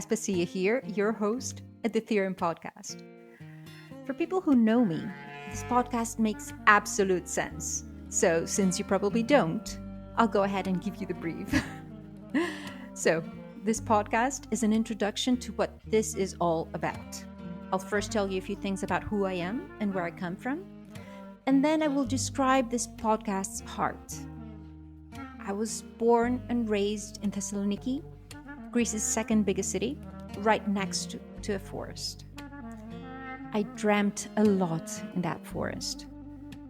Aspasia here, your host at the Theorem podcast. For people who know me, this podcast makes absolute sense. So, since you probably don't, I'll go ahead and give you the brief. So, this podcast is an introduction to what this is all about. I'll first tell you a few things about who I am and where I come from, and then I will describe this podcast's heart. I was born and raised in Thessaloniki, Greece's second biggest city, right next to a forest. I dreamt a lot in that forest,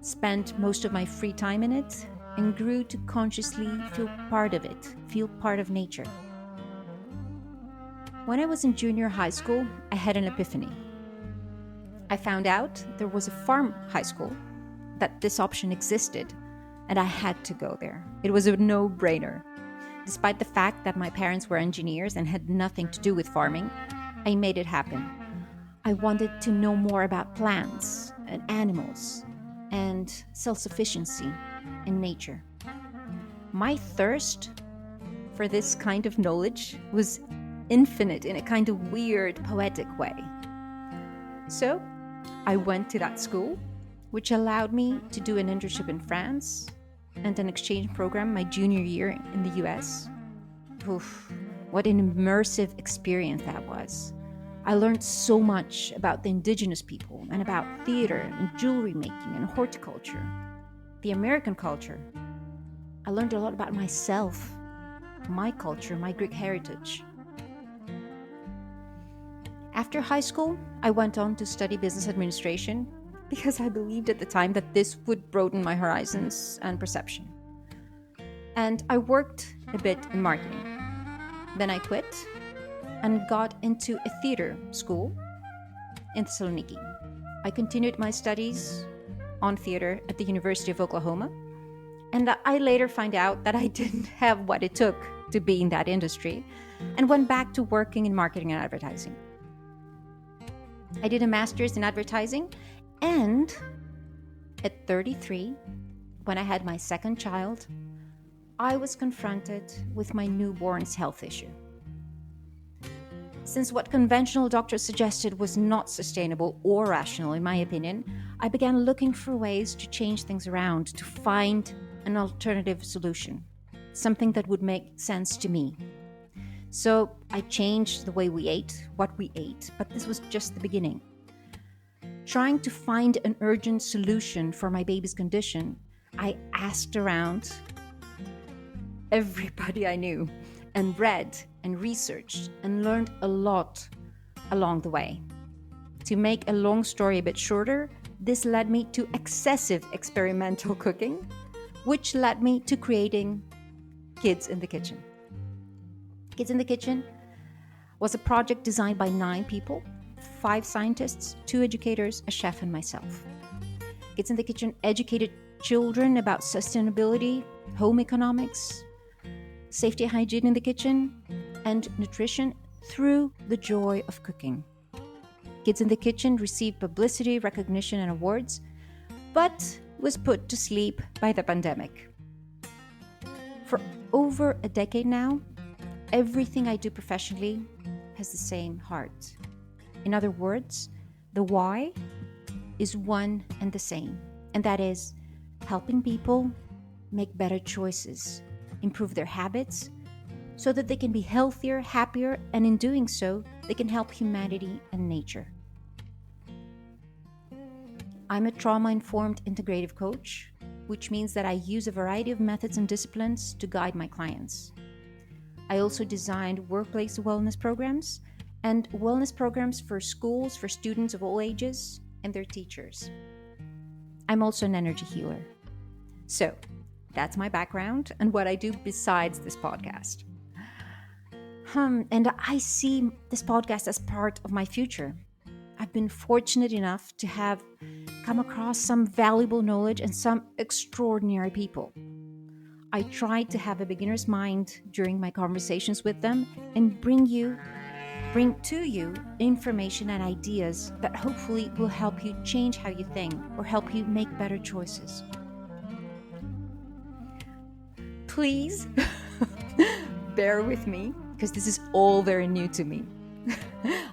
spent most of my free time in it, and grew to consciously feel part of it, feel part of nature. When I was in junior high school, I had an epiphany. I found out there was a farm high school, that this option existed, and I had to go there. It was a no-brainer. Despite the fact that my parents were engineers and had nothing to do with farming, I made it happen. I wanted to know more about plants and animals and self-sufficiency in nature. My thirst for this kind of knowledge was infinite in a kind of weird, poetic way. So I went to that school, which allowed me to do an internship in France and an exchange program my junior year in the US. Oof, what an immersive experience that was. I learned so much about the indigenous people and about theater and jewelry making and horticulture, the American culture. I learned a lot about myself, my culture, my Greek heritage. After high school, I went on to study business administration because I believed at the time that this would broaden my horizons and perception. And I worked a bit in marketing. Then I quit and got into a theater school in Thessaloniki. I continued my studies on theater at the University of Oklahoma, and I later found out that I didn't have what it took to be in that industry and went back to working in marketing and advertising. I did a master's in advertising, and at 33, when I had my second child, I was confronted with my newborn's health issue. Since what conventional doctors suggested was not sustainable or rational, in my opinion, I began looking for ways to change things around, to find an alternative solution, something that would make sense to me. So I changed the way we ate, what we ate, but this was just the beginning. Trying to find an urgent solution for my baby's condition, I asked around everybody I knew and read and researched and learned a lot along the way. To make a long story a bit shorter, this led me to excessive experimental cooking, which led me to creating Kids in the Kitchen. Kids in the Kitchen was a project designed by 9 people, 5 scientists, 2 educators, a chef, and myself. Kids in the Kitchen educated children about sustainability, home economics, safety and hygiene in the kitchen, and nutrition through the joy of cooking. Kids in the Kitchen received publicity, recognition, and awards, but was put to sleep by the pandemic. For over a decade now, everything I do professionally has the same heart. In other words, the why is one and the same, and that is helping people make better choices, improve their habits, so that they can be healthier, happier, and in doing so, they can help humanity and nature. I'm a trauma-informed integrative coach, which means that I use a variety of methods and disciplines to guide my clients. I also designed workplace wellness programs and wellness programs for schools, for students of all ages, and their teachers. I'm also an energy healer. So, that's my background and what I do besides this podcast. And I see this podcast as part of my future. I've been fortunate enough to have come across some valuable knowledge and some extraordinary people. I try to have a beginner's mind during my conversations with them and bring to you information and ideas that hopefully will help you change how you think or help you make better choices. Please bear with me because this is all very new to me.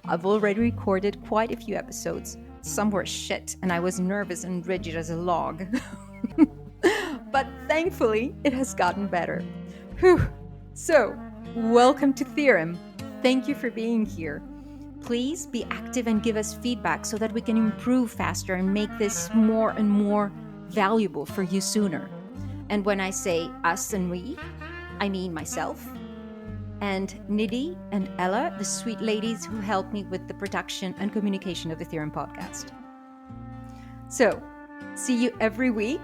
I've already recorded quite a few episodes. Some were shit, and I was nervous and rigid as a log. But thankfully, it has gotten better. Whew. So, welcome to Theorem. Thank you for being here. Please be active and give us feedback so that we can improve faster and make this more and more valuable for you sooner. And when I say us and we, I mean myself and Nidhi and Ella, the sweet ladies who helped me with the production and communication of the Theorem podcast. So, see you every week.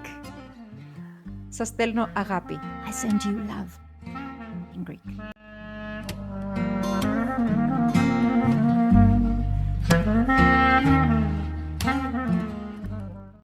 Sastelno agapi. I send you love in Greek.